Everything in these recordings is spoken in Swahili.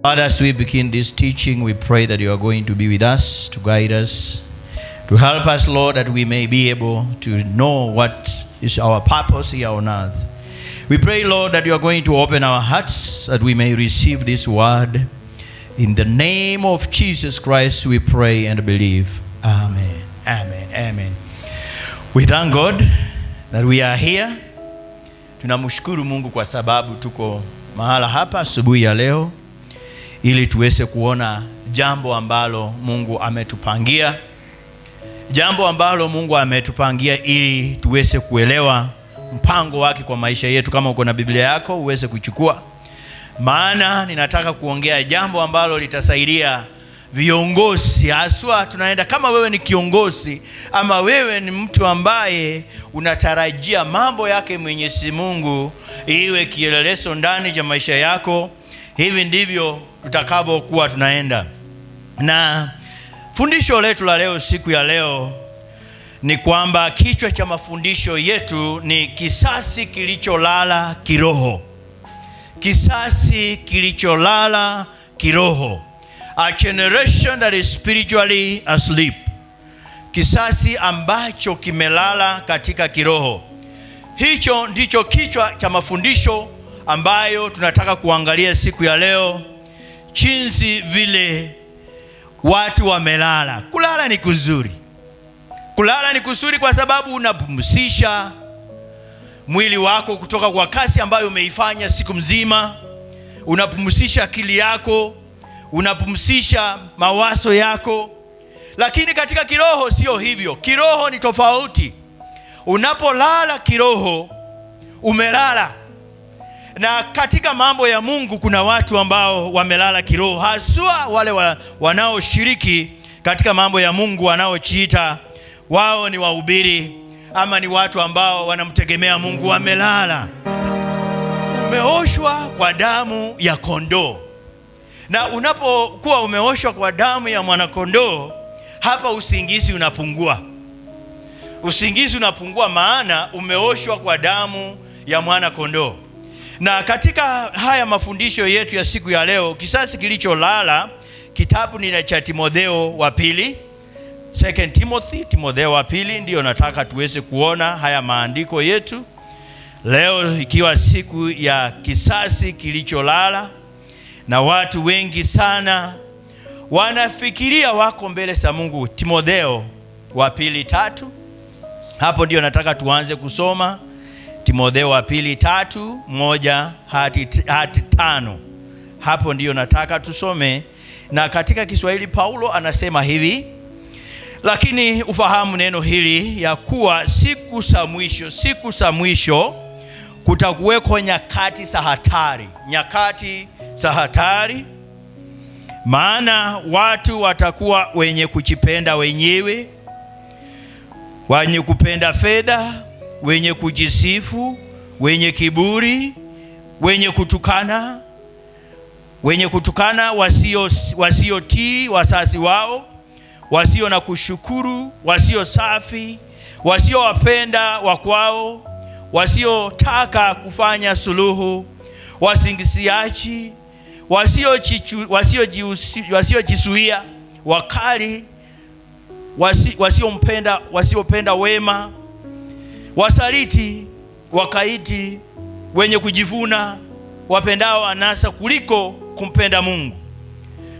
Lord, as we begin this teaching, we pray that you are going to be with us, to guide us, to help us, Lord, that we may be able to know what is our purpose here on earth. We pray, Lord, that you are going to open our hearts, that we may receive this word. In the name of Jesus Christ, we pray and believe. Amen. Amen. Amen. We thank God that we are here. Tunamshukuru Mungu kwa sababu tuko mahala hapa asubuhi ya leo, ili tuweze kuona jambo ambalo Mungu ametupangia. Jambo ambalo Mungu ametupangia ili tuweze kuelewa mpango wake kwa maisha yetu. Kama uko na Biblia yako uweze kuchukua, maana ninataka kuongea jambo ambalo litasaidia viongozi. Haswa tunaenda, kama wewe ni kiongozi ama wewe ni mtu ambaye unatarajia mambo yake Mwenyezi Mungu iwe kielelezo ndani ya maisha yako, hivi ndivyo tutakavyokuwa tunaenda. Na fundisho letu la leo, siku ya leo, ni kwamba kichwa cha mafundisho yetu ni kisasi kilicholala kiroho. Kisasi kilicholala kiroho. A generation that is spiritually asleep. Kisasi ambacho kimelala katika kiroho. Hicho ndicho kichwa cha mafundisho ambayo tunataka kuangalia siku ya leo. Jinsi vile watu wamelala. Kulala ni kuzuri. Kulala ni kuzuri kwa sababu unapumzisha mwili wako kutoka kwa kazi ambayo umeifanya siku mzima. Unapumzisha akili yako, unapumzisha mawazo yako. Lakini katika kiroho sio hivyo. Kiroho ni tofauti. Unapolala kiroho, umelala. Na katika mambo ya Mungu kuna watu ambao wamelala kiroho, haswa wale wanaoshiriki katika mambo ya Mungu, wanaojiita wao ni wahubiri ama ni watu ambao wanamtegemea Mungu. Wamelala. Umeoshwa kwa damu ya kondoo. Na unapokuwa umeoshwa kwa damu ya mwanakondoo, hapa usingizi unapungua. Usingizi unapungua maana umeoshwa kwa damu ya mwanakondoo. Na katika haya mafundisho yetu ya siku ya leo, kisasi kilicholala, kitabu ni cha Timotheo wa pili, 2 Timothy, Timotheo wa pili, ndio nataka tuweze kuona haya maandiko yetu leo, ikiwa siku ya kisasi kilicholala. Na watu wengi sana wanafikiria wako mbele za Mungu. Timotheo wa pili 3, hapo ndio nataka tuanze kusoma. Timotheo wa pili 3:1 hadi 5. Hapo ndio nataka tusome. Na katika Kiswahili Paulo anasema hivi: lakini ufahamu neno hili, ya kuwa siku za mwisho kutakuweko nyakati za hatari. Nyakati za hatari. Maana watu watakuwa wenye kujipenda wenyewe, wenye kupenda fedha, wenye kujisifu, wenye kiburi, wenye kutukana, wasiotii wazazi wao, wasio na kushukuru, wasio safi, wasiowapenda wakwao, wasiotaka kufanya suluhu, wasingiziaji, wasiojisuia, wakali, wasiopenda wema, wasaliti, wakaidi, wenye kujivuna, wapendao anasa kuliko kumpenda Mungu,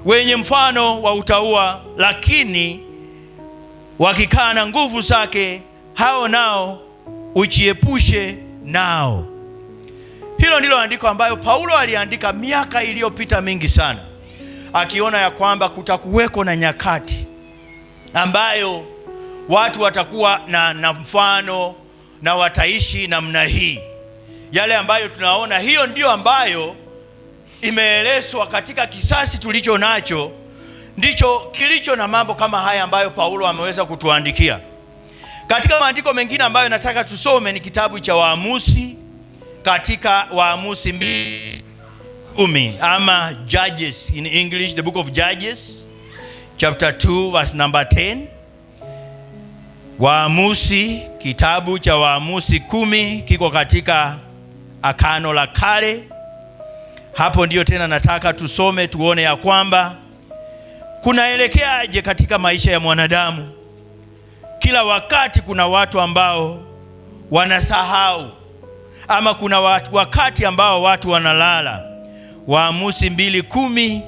wenye mfano wa utauwa, lakini wakikana nguvu zake, hao nao ujiepushe nao. Hilo ndilo andiko ambayo Paulo aliandika miaka iliyopita mingi sana, akiona ya kwamba kutakuweko na nyakati ambayo watu watakuwa na mfano na wataishi namna hii. Yale ambayo tunaona, hiyo ndio ambayo imeelezwa katika kisasi tulicho nacho, ndicho kilicho na mambo kama haya ambayo Paulo ameweza kutuandikia. Katika maandiko mengine ambayo nataka tusome ni kitabu cha Waamuzi, katika Waamuzi 2:10 ama Judges in English, the book of Judges chapter 2 verse number 10. Waamuzi, kitabu cha Waamuzi 10 kiko katika Agano la Kale. Hapo ndio tena nataka tusome tuone ya kwamba kunaelekeaje katika maisha ya mwanadamu. Kila wakati kuna watu ambao wanasahau, ama kuna wakati ambao watu wanalala. Waamuzi 2:10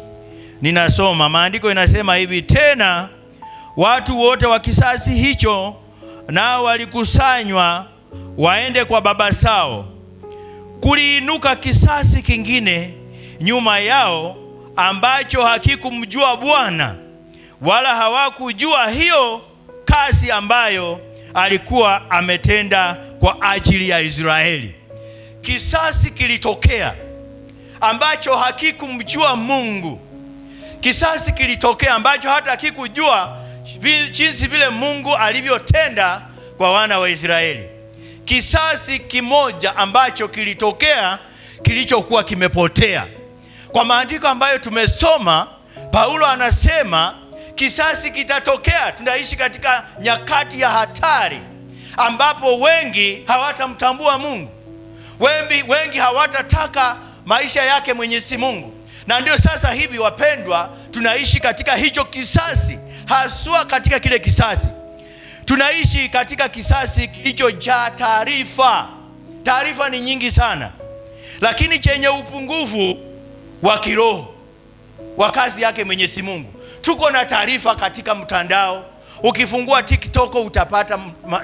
ninasoma, maandiko inasema hivi: tena watu wote wa kisasi hicho nao walikusanywa waende kwa baba zao. Kuliinuka kisasi kingine nyuma yao ambacho hakikumjua Bwana, wala hawakujua hiyo kazi ambayo alikuwa ametenda kwa ajili ya Israeli. Kisasi kilitokea ambacho hakikumjua Mungu. Kisasi kilitokea ambacho hata hakikujua jinsi vile Mungu alivyotenda kwa wana wa Israeli. Kisasi kimoja ambacho kilitokea kilichokuwa kimepotea. Kwa maandiko ambayo tumesoma, Paulo anasema kisasi kitatokea. Tunaishi katika nyakati ya hatari ambapo wengi hawatamtambua Mungu. Wengi hawatataka maisha yake Mwenyezi Mungu. Na ndio sasa hivi wapendwa, tunaishi katika hicho kisasi. Haswa katika kile kisasi, tunaishi katika kisasi kilichojaa taarifa. Taarifa ni nyingi sana, lakini chenye upungufu wa kiroho wa kazi yake Mwenyezi Mungu. Tuko na taarifa katika mtandao. Ukifungua TikTok utapata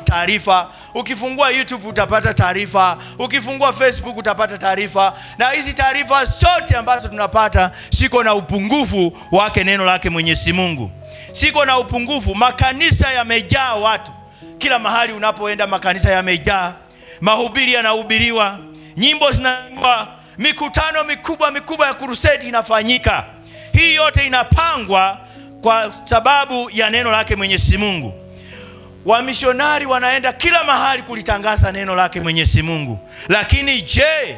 taarifa, ukifungua YouTube utapata taarifa, ukifungua Facebook utapata taarifa. Na hizi taarifa zote ambazo tunapata siko na upungufu wake neno lake Mwenyezi Mungu. Siko na upungufu. Makanisa yamejaa watu. Kila mahali unapoenda makanisa yamejaa. Mahubiri yanahubiriwa, nyimbo zinaimbwa, mikutano mikubwa ya crusade inafanyika. Hii yote inapangwa kwa sababu ya neno lake Mwenyezi Mungu. Wamishonari wanaenda kila mahali kulitangaza neno lake Mwenyezi Mungu. Lakini je,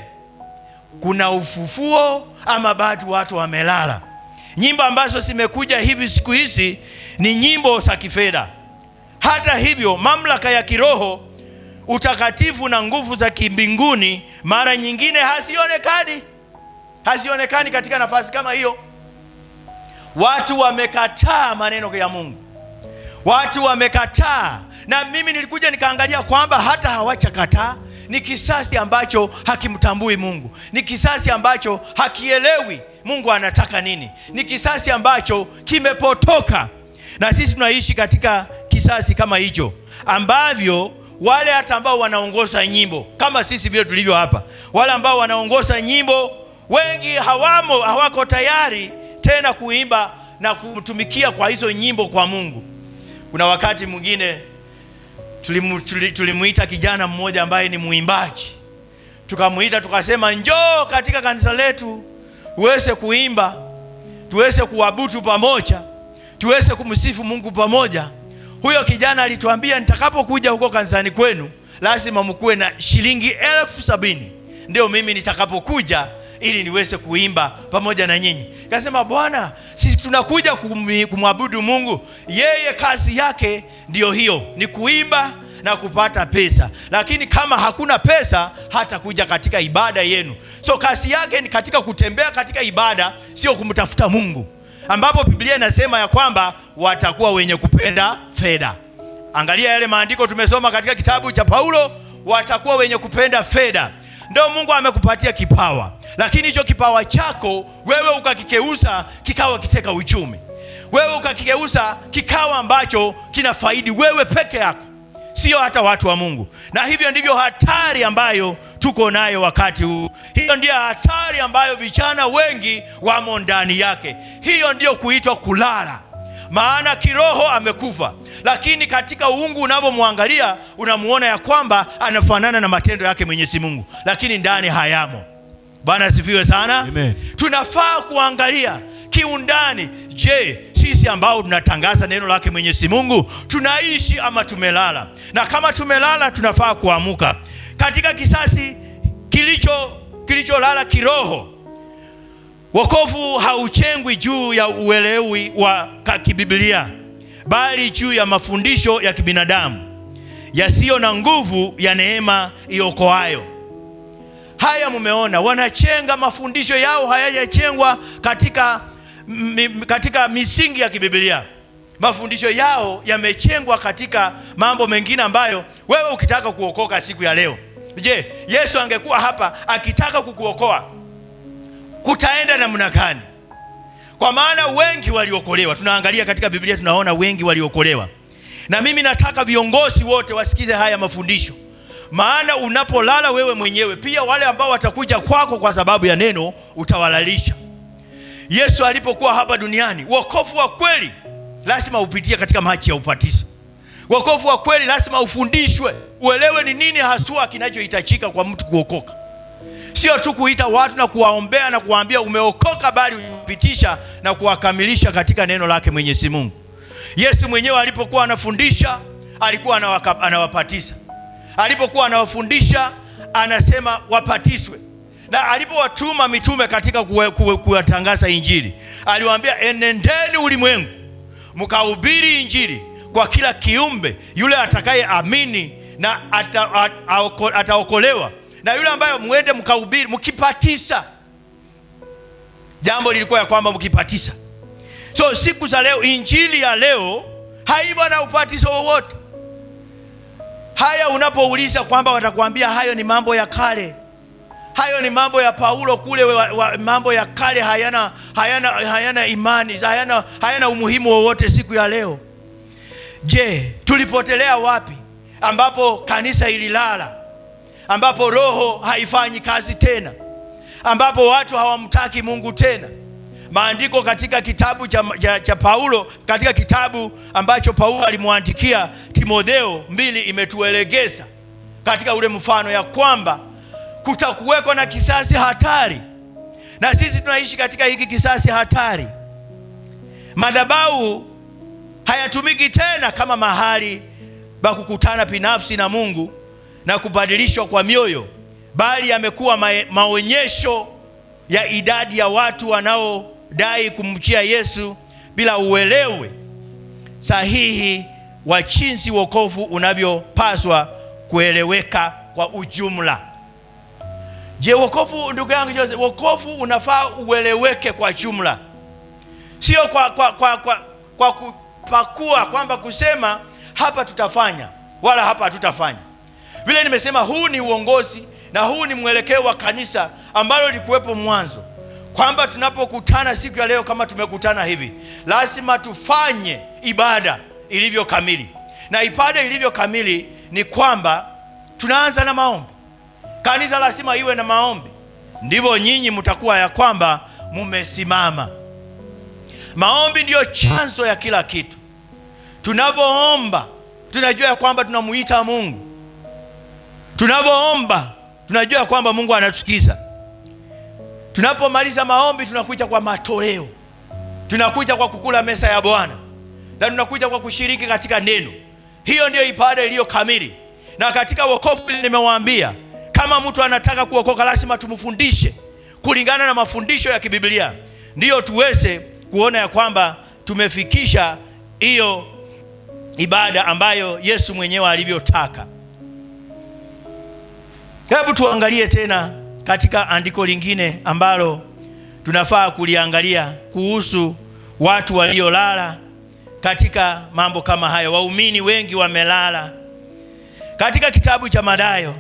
kuna ufufuo ama bado watu wamelala? Nyimbo ambazo zimekuja hivi siku hizi ni nyimbo za kifedha. Hata hivyo, mamlaka ya kiroho, utakatifu na nguvu za kimbinguni mara nyingine hazionekani katika nafasi kama hiyo. Watu wamekataa maneno ya Mungu. Watu wamekataa. Na mimi nilikuja nikaangalia kwamba hata hawachakataa. Ni kisasi ambacho hakimtambui Mungu. Ni kisasi ambacho hakielewi Mungu anataka nini. Ni kisasi ambacho kimepotoka. Na sisi tunaishi katika kisasi kama hicho, ambavyo wale hata ambao wanaongoza nyimbo kama sisi vile tulivyo hapa, wale ambao wanaongoza nyimbo wengi hawako tayari tena kuimba na kutumikia kwa hizo nyimbo kwa Mungu. Kuna wakati mwingine tulimuita kijana mmoja ambaye ni muimbaji. Tukamuita tukasema, njoo katika kanisa letu uweze kuimba, tuweze kuabudu pamoja, tuweze kumsifu Mungu pamoja. Huyo kijana alituambia, nitakapokuja huko kanisani kwenu lazima mkuwe na shilingi 70,000 ndio mimi nitakapokuja ili niweze kuimba pamoja na nyinyi. Kasema, Bwana, sisi tunakuja kumwabudu Mungu. Yeye kazi yake ndio hiyo, ni kuimba na kupata pesa. Lakini kama hakuna pesa hata kuja katika ibada yenu. So kazi yake ni katika kutembea katika ibada, sio kumtafuta Mungu. Ambapo Biblia inasema ya kwamba watakuwa wenye kupenda fedha. Angalia yale maandiko tumesoma katika kitabu cha Paulo, watakuwa wenye kupenda fedha. Ndio Mungu amekupatia kipawa, lakini hicho kipawa chako wewe ukakikeuza kikawa kiteka uchumi. Wewe ukakigeuza kikawa ambacho kinafaidi wewe peke yako, sio hata watu wa Mungu. Na hivyo ndivyo hatari ambayo tuko nayo wakati huu. Hiyo ndio hatari ambayo vijana wengi wamo ndani yake. Hiyo ndio kuitwa kulala. Maana kiroho amekufa, lakini katika uungu unavyomwangalia unamuona ya kwamba anafanana na matendo yake Mwenyezi Mungu, lakini ndani hayamo. Bwana asifiwe sana. Amen. Tunafaa kuangalia kiundani. Je, sisi ambao tunatangaza neno lake Mwenyezi Mungu tunaishi ama tumelala? Na kama tumelala, tunafaa kuamuka katika kisasi kilicholala kiroho. Wokovu hauchengwi juu ya uelewi wa kibiblia, bali juu ya mafundisho ya kibinadamu yasiyo na nguvu ya neema iokoayo. Haya mumeona, wanachenga mafundisho yao, hayajachengwa katika misingi ya kibiblia. Mafundisho yao yamechengwa katika mambo mengine ambayo wewe ukitaka kuokoka siku ya leo, je, Yesu angekuwa hapa akitaka kukuokoa, kutaenda namna gani? Kwa maana wengi waliokolewa. Tunaangalia katika Biblia, tunaona wengi waliokolewa. Na mimi nataka viongozi wote wasikize haya mafundisho. Maana unapolala wewe mwenyewe, pia wale ambao watakuja kwako kwa sababu ya neno utawalalisha. Yesu alipokuwa hapa duniani, wokovu wa kweli lazima upitie katika maji ya ubatizo. Wokovu wa kweli lazima ufundishwe, uelewe ni nini haswa kinachohitajika kwa mtu kuokoka. Sio tu kuita watu na kuwaombea na kuwaambia umeokoka, bali upitisha na kuwakamilisha katika neno lake Mwenyezi Mungu. Yesu mwenyewe alipokuwa anafundisha, alikuwa anawapatiza. Alipokuwa anawafundisha, anasema wapatiswe. Na alipowatuma mitume katika kuwatangaza injili, aliwaambia enendeni ulimwengu mkahubiri injili kwa kila kiumbe. Yule atakayeamini na ataokolewa, na yule ambaye muende mkahubiri mkipatisa. Jambo lilikuwa ya kwamba mkipatisa. So siku za leo, injili ya leo haiba na upatizo wowote. Haya unapouliza kwamba watakwambia hayo ni mambo ya kale, hayo ni mambo ya Paulo kule, mambo ya kale, hayana imani, hayana umuhimu wowote siku ya leo. Je, tulipotelea wapi ambapo kanisa ililala, ambapo roho haifanyi kazi tena, ambapo watu hawamtaki Mungu tena? Maandiko katika kitabu cha Paulo, katika kitabu ambacho Paulo alimwandikia Timotheo 2, imetuelekeza katika ule mfano ya kwamba kutakuweko na kisasi hatari, na sisi tunaishi katika hiki kisasi hatari. Madhabahu hayatumiki tena kama mahali pa kukutana binafsi na Mungu na kubadilishwa kwa mioyo, bali yamekuwa maonyesho ya idadi ya watu wanaodai kumjia Yesu bila uelewe sahihi wa jinsi wokovu unavyopaswa kueleweka kwa ujumla. Je, wokovu, ndugu yangu Joseph, wokovu unafaa ueleweke kwa jumla, sio kwa kupakua kwamba kusema hapa tutafanya wala hapa hatutafanya. Vile nimesema, huu ni uongozi na huu ni mwelekeo wa kanisa ambalo likuwepo mwanzo, kwamba tunapokutana siku ya leo kama tumekutana hivi, lazima tufanye ibada ilivyo kamili. Na ibada ilivyo kamili ni kwamba tunaanza na maombi. Kanisa lazima iwe na maombi, ndivyo nyinyi mtakuwa ya kwamba mumesimama. Maombi ndiyo chanzo ya kila kitu. Tunavyoomba tunajua ya kwamba tunamuita Mungu. Tunavyoomba tunajua kwamba Mungu anatusikiza. Tunapomaliza maombi tunakuja kwa matoleo, tunakuja kwa kukula meza ya Bwana, na tunakuja kwa kushiriki katika neno. Hiyo ndiyo ibada iliyo kamili. Na katika wokovu nimewaambia, kama mtu anataka kuokoka lazima tumfundishe kulingana na mafundisho ya kibiblia, ndiyo tuweze kuona ya kwamba tumefikisha hiyo ibada ambayo Yesu mwenyewe alivyotaka. Hebu tuangalie tena katika andiko lingine ambalo tunafaa kuliangalia kuhusu watu waliolala katika mambo kama hayo. Waumini wengi wamelala. Katika kitabu cha Mathayo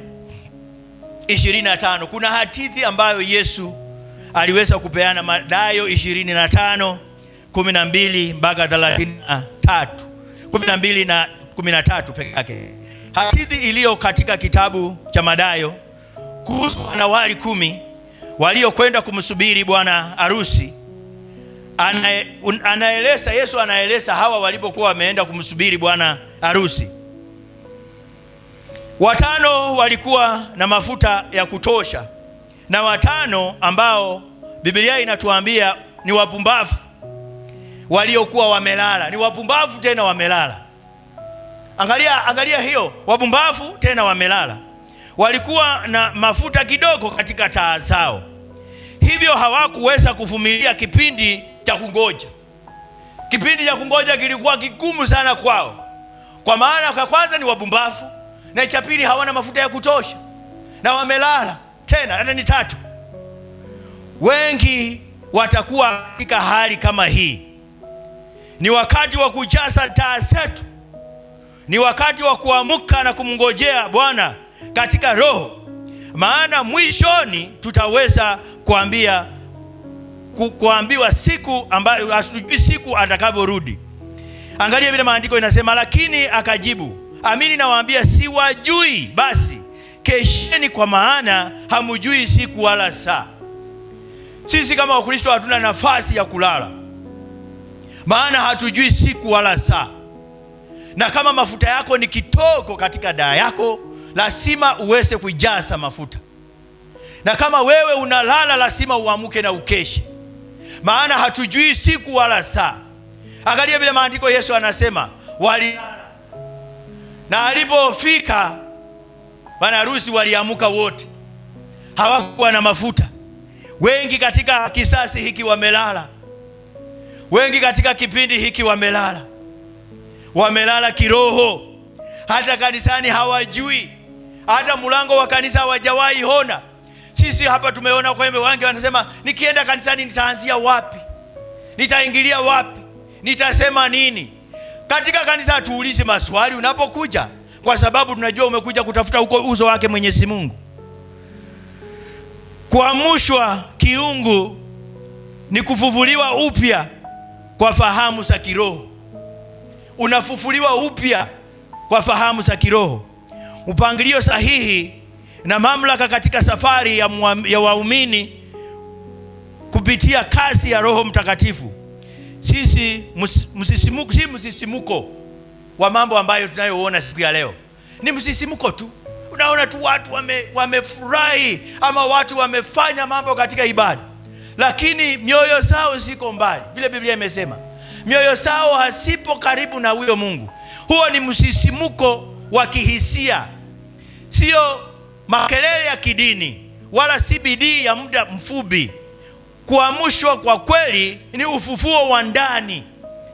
25 kuna hadithi ambayo Yesu aliweza kupeana. Mathayo 25:12 mpaka 33, 12 na 13 peke yake. Hadithi iliyo katika kitabu cha Mathayo kuhusu wanawali 10 waliokwenda kumsubiri bwana harusi. Anaeleza, Yesu anaeleza hawa walipokuwa wameenda kumsubiri bwana harusi. 5 walikuwa na mafuta ya kutosha, na 5 ambao Biblia inatuambia ni wapumbavu waliokuwa wamelala. Ni wapumbavu tena wamelala. Angalia hiyo, wapumbavu tena wamelala. Walikuwa na mafuta kidogo katika taa zao, hivyo hawakuweza kuvumilia kipindi cha kungoja. Kipindi cha kungoja kilikuwa kigumu sana kwao, kwa maana kwa kwanza ni wapumbavu, na cha pili hawana mafuta ya kutosha na wamelala. tena, hata ni 3. Wengi watakuwa katika hali kama hii. Ni wakati wa kujaza taa zetu. Ni wakati wa kuamka na kumngojea Bwana katika roho. Maana mwishoni tutaweza kuambiwa siku ambayo hatujui siku atakavyorudi. Angalia vile maandiko inasema, lakini akajibu, amini nawaambia siwajui. Basi kesheni, kwa maana hamjui siku wala saa. Sisi kama Wakristo hatuna nafasi ya kulala, maana hatujui siku wala saa. Na kama mafuta yako ni kitoko katika daa yako, lazima uweze kujaza mafuta. Na kama wewe unalala, lazima uamuke na ukeshe, maana hatujui siku wala saa. Angalia vile maandiko Yesu anasema walilala, na alipofika bwana harusi waliamuka wote, hawakuwa na mafuta. Wengi katika kisasi hiki wamelala. Wengi katika kipindi hiki wamelala. Wamelala kiroho. Hata kanisani hawajui. Hata mlango wa kanisa hawajawahi ona. Sisi hapa tumeona kwamba wengi wanasema, nikienda kanisani nitaanzia wapi? Nitaingilia wapi? Nitasema nini? Katika kanisa hatuulizi maswali unapokuja, kwa sababu tunajua umekuja kutafuta huko uso wake Mwenyezi Mungu. Kuamshwa kiungu ni kufufuliwa upya kwa fahamu za kiroho. Unafufuliwa upya kwa fahamu za kiroho. Upangilio sahihi na mamlaka katika safari ya waumini kupitia kasi ya Roho Mtakatifu. Sisi msisimuko wa mambo ambayo tunayoona siku ya leo. Ni msisimuko tu. Unaona tu watu wamefurahi, ama watu wamefanya mambo katika ibada, lakini mioyo zao ziko mbali. Vile Biblia imesema, mioyo zao hasipo karibu na huyo Mungu. Huo ni msisimuko wa kihisia, sio makelele ya kidini, wala si bidii ya muda mfupi. Kuamshwa kwa kweli ni ufufuo wa ndani,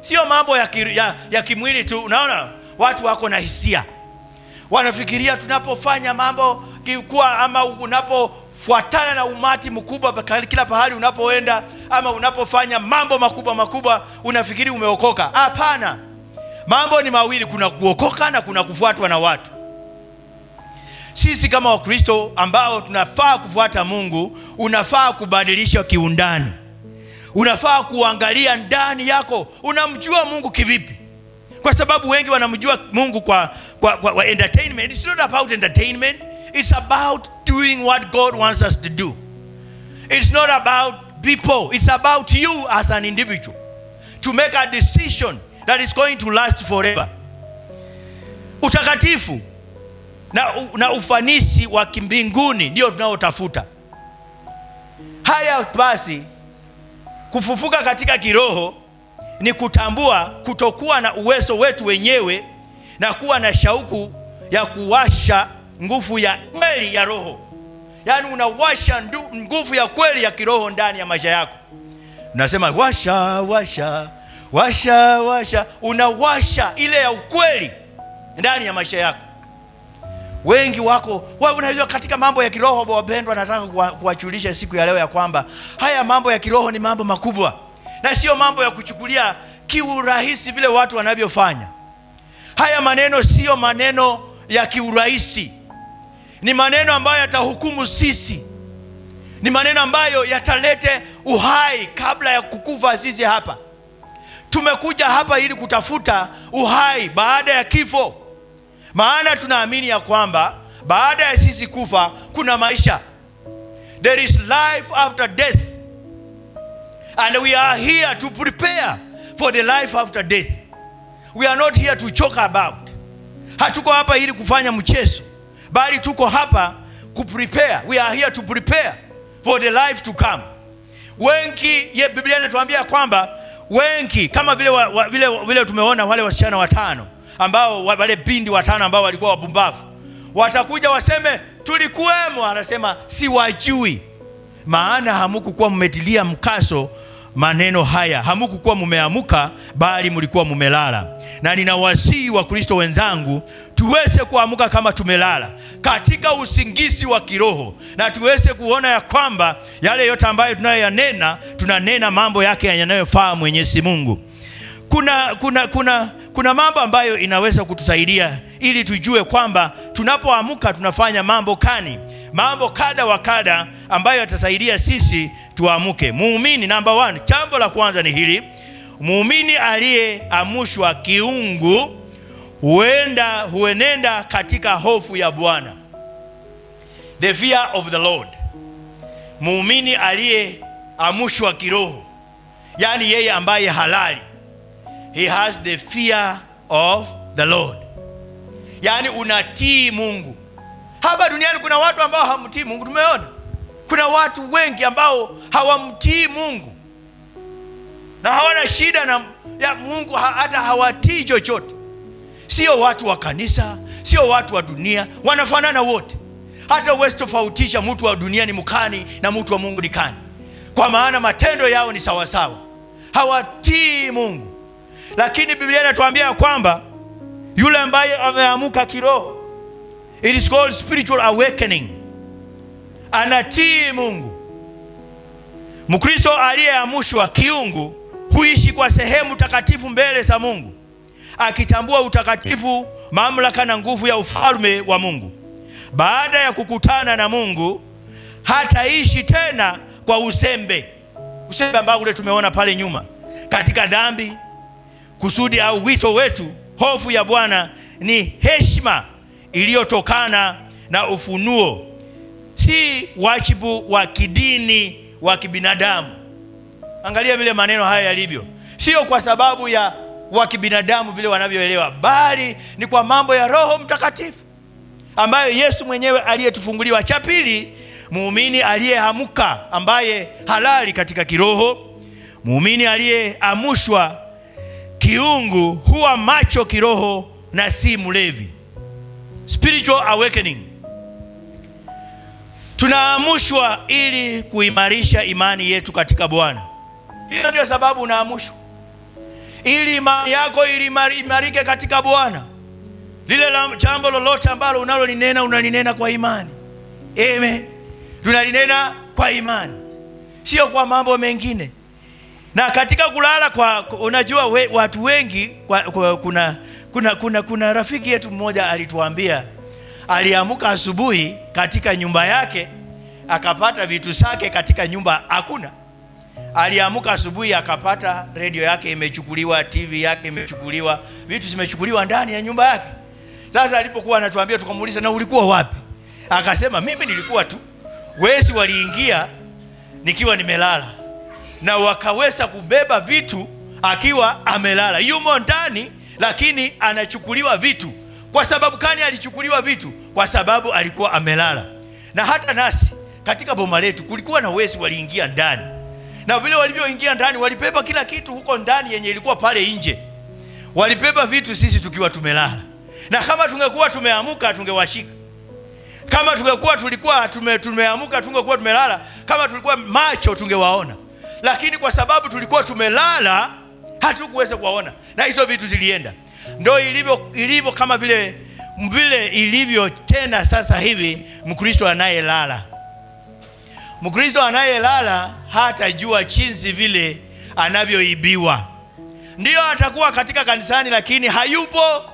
sio mambo ya kimwili tu. Unaona watu wako na hisia, wanafikiria tunapofanya mambo kikuwa, ama unapofuatana na umati mkubwa kila pahali unapoenda, ama unapofanya mambo makubwa unafikiri umeokoka. Hapana, mambo ni mawili, kuna kuokoka na kuna kufuatwa na watu. Sisi kama Wakristo ambao tunafaa kufuata Mungu, unafaa kubadilisha kiundani. Unafaa kuangalia ndani yako, unamjua Mungu kivipi? Kwa sababu wengi wanamjua Mungu kwa entertainment. It's not about entertainment. It's about doing what God wants us to do. It's not about people. It's about you as an individual to make a decision that is going to last forever. Utakatifu na ufanisi wa kimbinguni ndio tunaotafuta. Haya basi, kufufuka katika kiroho ni kutambua kutokuwa na uwezo wetu wenyewe na kuwa na shauku ya kuwasha nguvu ya kweli ya roho. Yaani unawasha nguvu ya kweli ya kiroho ndani ya maisha yako. Unasema washa. Unawasha ile ya ukweli ndani ya maisha yako. Wengi wako unajua katika mambo ya kiroho, wapendwa, nataka kuwajulisha siku ya leo ya kwamba haya mambo ya kiroho ni mambo makubwa, na sio mambo ya kuchukulia kiurahisi vile watu wanavyofanya. Haya maneno sio maneno ya kiurahisi. Ni maneno ambayo yatahukumu sisi. Ni maneno ambayo yatalete uhai kabla ya kukufa sisi hapa. Tumekuja hapa ili kutafuta uhai baada ya kifo. Maana tunaamini ya kwamba baada ya sisi kufa kuna maisha. There is life after death. And we are here to prepare for the life after death. We are not here to joke about. Hatuko hapa ili kufanya mchezo, bali tuko hapa kuprepare. We are here to prepare for the life to come. Wengi, Biblia inatuambia kwamba wengi kama vile tumeona wale wasichana 5 ambao wale bindi 5 ambao walikuwa wabumbavu, watakuja waseme tulikuwemo. Anasema siwajui, maana hamkukuwa mmetilia mkazo maneno haya, hamkukuwa mumeamuka bali mlikuwa mumelala. Na ninawasihi wa Kristo wenzangu tuweze kuamuka kama tumelala katika usingizi wa kiroho, na tuweze kuona ya kwamba yale yote ambayo tunayoyanena, tunanena mambo yake yanayofaa Mwenyezi Mungu. Kuna mambo ambayo inaweza kutusaidia ili tujue kwamba tunapoamuka tunafanya mambo kani, mambo kada wa kada ambayo yatasaidia sisi tuamuke. Muumini number 1, jambo la kwanza ni hili: muumini aliyeamushwa kiungu huenenda katika hofu ya Bwana, the fear of the Lord. Muumini aliyeamushwa kiroho, yani yeye ambaye halali, he has the fear of the Lord, yani unatii Mungu. Hapa duniani kuna watu ambao hawamtii Mungu. Tumeona kuna watu wengi ambao hawamtii Mungu na hawana shida na ya Mungu, hata hawatii chochote. Sio watu wa kanisa, sio watu wa dunia, wanafanana wote. Hata uwezi tofautisha mtu wa dunia ni mkani na mtu wa Mungu ni kani, kwa maana matendo yao ni sawa sawa. Hawatii Mungu. Lakini Biblia inatuambia kwamba yule ambaye ameamuka kiroho, it is called spiritual awakening, anatii Mungu. Mkristo aliyeamushwa kiungu huishi kwa sehemu takatifu mbele za Mungu, akitambua utakatifu, mamlaka na nguvu ya ufalme wa Mungu. Baada ya kukutana na Mungu, hataishi tena kwa uzembe ambao ule tumeona pale nyuma katika dhambi. Kusudi au wito wetu, hofu ya Bwana ni heshima iliyotokana na ufunuo, si wajibu wa kidini wa kibinadamu. Angalia vile maneno haya yalivyo, sio kwa sababu ya wa kibinadamu vile wanavyoelewa, bali ni kwa mambo ya Roho Mtakatifu ambayo Yesu mwenyewe aliyetufunguliwa. Cha pili, muumini aliyeamuka ambaye halali katika kiroho, muumini aliyeamushwa kiungu huwa macho kiroho na si mlevi. Spiritual awakening. Tunaamushwa ili kuimarisha imani yetu katika Bwana. Hiyo ndio sababu unaamushwa, ili imani yako imarike katika Bwana. Lile jambo lolote ambalo unalinena kwa imani. Amen. Tunalinena kwa imani, sio kwa mambo mengine. Na katika kulala unajua watu wengi kuna rafiki yetu mmoja alituambia, aliamuka asubuhi katika nyumba yake akapata vitu zake katika nyumba hakuna. Aliamuka asubuhi akapata radio yake imechukuliwa, TV yake imechukuliwa, vitu zimechukuliwa ndani ya nyumba yake. Sasa alipokuwa anatuambia, tukamuuliza, na ulikuwa wapi? Akasema, mimi nilikuwa tu, wezi waliingia nikiwa nimelala na wakaweza kubeba vitu akiwa amelala. Yumo ndani lakini anachukuliwa vitu. Kwa sababu gani alichukuliwa vitu? Kwa sababu alikuwa amelala. Na hata nasi katika boma letu kulikuwa na wezi waliingia ndani, na vile walivyoingia ndani walibeba kila kitu huko ndani yenye ilikuwa pale nje. Walibeba vitu sisi tukiwa tumelala. Na kama tungekuwa tumeamuka tungewashika. Kama tulikuwa tumeamuka tungekuwa tumelala. Kama tulikuwa macho tungewaona. Lakini kwa sababu tulikuwa tumelala hatukuweza kuwaona, na hizo vitu zilienda. Ndio ilivyo kama vile ilivyo tena sasa hivi. Mkristo anayelala, Mkristo anayelala hatajua jinsi vile anavyoibiwa. Ndio atakuwa katika kanisani lakini hayupo.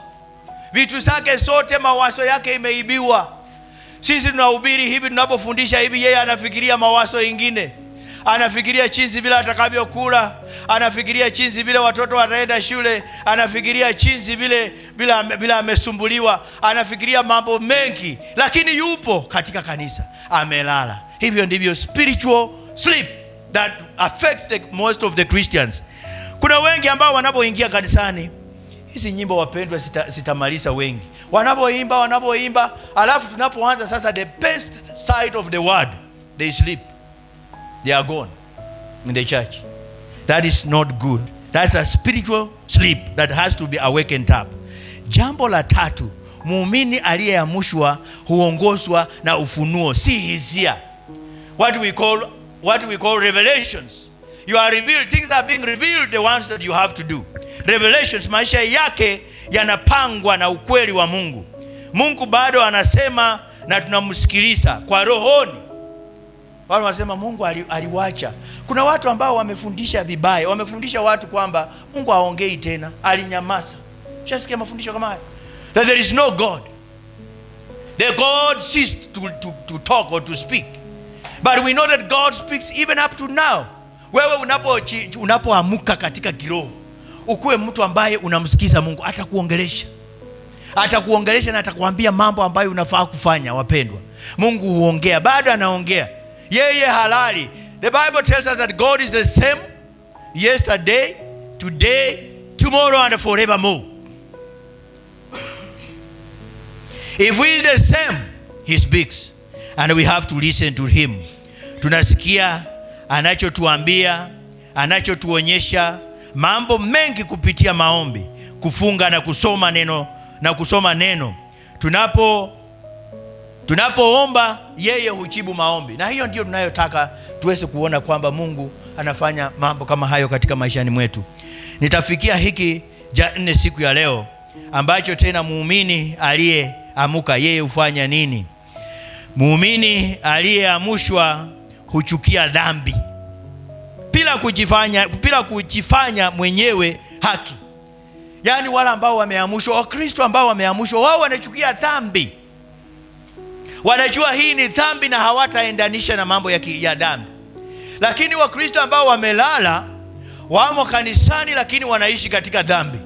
Vitu zake zote, mawazo yake imeibiwa. Sisi tunahubiri hivi, tunapofundisha hivi, yeye anafikiria mawazo ingine. Anafikiria jinsi vile atakavyokula, anafikiria jinsi vile watoto wataenda shule, anafikiria jinsi vile bila amesumbuliwa, anafikiria mambo mengi, lakini yupo katika kanisa amelala. Hivyo ndivyo spiritual sleep that affects most of the Christians. Kuna wengi ambao wanapoingia kanisani, hizi nyimbo wapendwa sitamaliza wengi, wanapoimba, alafu tunapoanza sasa the best side of the word, they sleep. They are gone in the church. That is not good. That's a spiritual sleep that has to be awakened up. Jambo la tatu, muumini aliyeamushwa huongozwa na ufunuo, si hisia. What we call revelations. you are revealed, things are being revealed, the ones that you have to do. Revelations, maisha yake yanapangwa na ukweli wa Mungu. Mungu bado anasema na tunamsikiliza kwa rohoni. Wao wanasema Mungu aliwacha. Kuna watu ambao wamefundisha vibaya, wamefundisha watu kwamba Mungu haongei tena, alinyamaza. Shasikia mafundisho kama haya, that there is no God. The God ceased to talk or to speak. But we know that God speaks even up to now. Wewe unapoamuka katika kiroho, ukuwe mtu ambaye unamsikiza Mungu, atakuongelesha. Atakuongelesha na atakwambia mambo ambayo unafaa kufanya. Wapendwa, Mungu huongea, bado anaongea. Yeye halali. The Bible tells us that God is the same yesterday, today, tomorrow and forevermore. If we is the same, he speaks and we have to listen to him. Tunasikia anachotuambia, anachotuonyesha, mambo mengi kupitia maombi, kufunga na kusoma neno. Tunapoomba yeye hujibu maombi. Na hiyo ndio tunayotaka tuweze kuona kwamba Mungu anafanya mambo kama hayo katika maishani mwetu. Nitafikia hiki nne siku ya leo, ambacho tena muumini aliyeamuka yeye hufanya nini? Muumini aliyeamushwa huchukia dhambi bila kujifanya mwenyewe haki. Yaani wale ambao wameamushwa, Wakristo ambao wameamushwa, wao wanachukia dhambi. Wanajua hii ni dhambi na hawataendanisha na mambo ya dhambi. Lakini Wakristo ambao wamelala, wamo kanisani lakini wanaishi katika dhambi.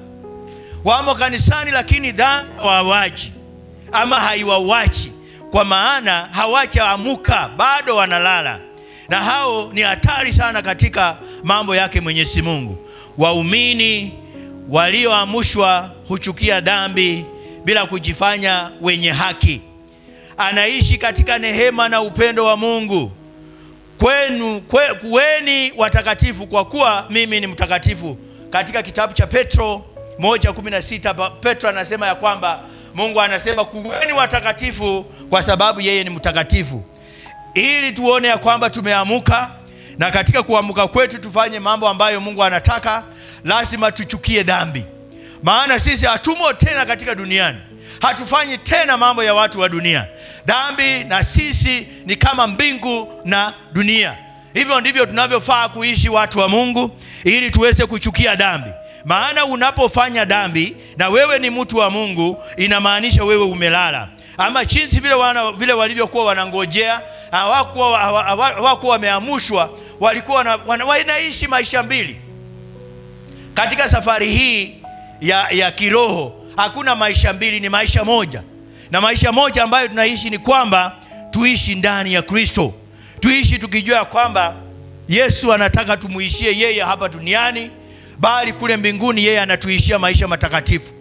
Wamo kanisani lakini dhambi hawawachi ama haiwawachi, kwa maana hawajaamuka, bado wanalala. Na hao ni hatari sana katika mambo yake Mwenyezi Mungu. Waumini walioamushwa huchukia dhambi bila kujifanya wenye haki. Anaishi katika neema na upendo wa Mungu. Kuweni watakatifu kwa kuwa mimi ni mtakatifu. Katika kitabu cha Petro 1:16 Petro anasema ya kwamba Mungu anasema kuweni watakatifu kwa sababu yeye ni mtakatifu. Ili tuone ya kwamba tumeamuka, na katika kuamuka kwetu tufanye mambo ambayo Mungu anataka. Lazima tuchukie dhambi. Maana sisi hatumo tena katika duniani. Hatufanyi tena mambo ya watu wa dunia. Dhambi na sisi ni kama mbingu na dunia. Hivyo ndivyo tunavyofaa kuishi watu wa Mungu, ili tuweze kuchukia dhambi. Maana unapofanya dhambi na wewe ni mtu wa Mungu, inamaanisha wewe umelala. Ama jinsi vile walivyokuwa wanangojea, hawakuwa wameamushwa, walikuwa wanaishi maisha mbili. Katika safari hii ya kiroho hakuna maisha mbili, ni maisha moja. Na maisha moja ambayo tunaishi ni kwamba tuishi ndani ya Kristo. Tuishi tukijua kwamba Yesu anataka tumuishie yeye hapa duniani, bali kule mbinguni yeye anatuishia maisha matakatifu.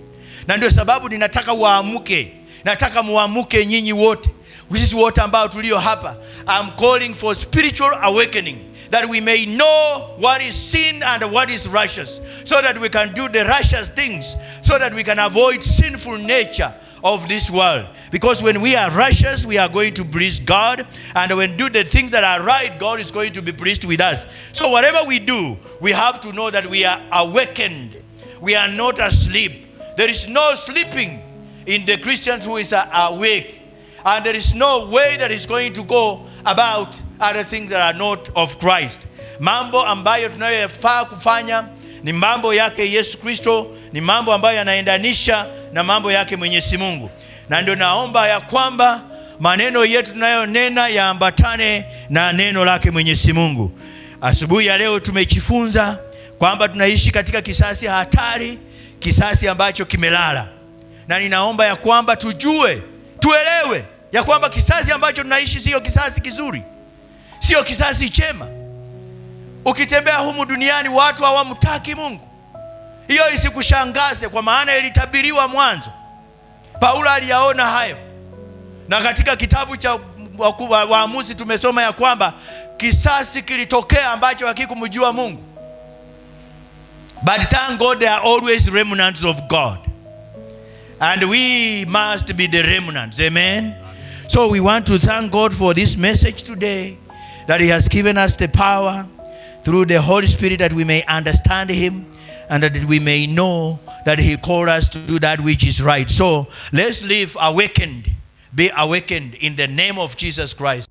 Na ndio sababu ninataka waamuke. Nataka muamuke nyinyi wote. Sisi wote ambao tulio hapa. I'm calling for spiritual awakening, that we may know what is sin and what is righteous, so that we can do the righteous things, so that we can avoid sinful nature of this world. Because when we are righteous, we are going to please God, and when we do the things that are right, God is going to be pleased with us. So whatever we do, we have to know that we are awakened. We are not asleep. There is no sleeping in the Christians who is awake, and there is no way that is going to go about other things that are not of Christ. Mambo ambayo tunayofaa kufanya ni mambo yake Yesu Kristo, ni mambo ambayo yanaendanisha na mambo yake Mwenyezi Mungu. Na ndio naomba ya kwamba maneno yetu tunayonena yaambatane na neno lake Mwenyezi Mungu. Asubuhi ya leo tumejifunza kwamba tunaishi katika kisasi hatari, kisasi ambacho kimelala. Na ninaomba ya kwamba tuelewe ya kwamba kisasi ambacho tunaishi sio kisasi kizuri, sio kisasi chema. Ukitembea humu duniani watu hawamtaki Mungu. Hiyo isikushangaze, kwa maana ilitabiriwa mwanzo. Paulo aliyaona hayo. Na katika kitabu cha Waamuzi tumesoma ya kwamba kisasi kilitokea ambacho hakikumjua Mungu. But thank God there are always remnants of God. And we must be the remnants. Amen. So we want to thank God for this message today, that He has given us the power through the Holy Spirit, that we may understand him and that we may know that he called us to do that which is right. So let's live awakened, be awakened in the name of Jesus Christ.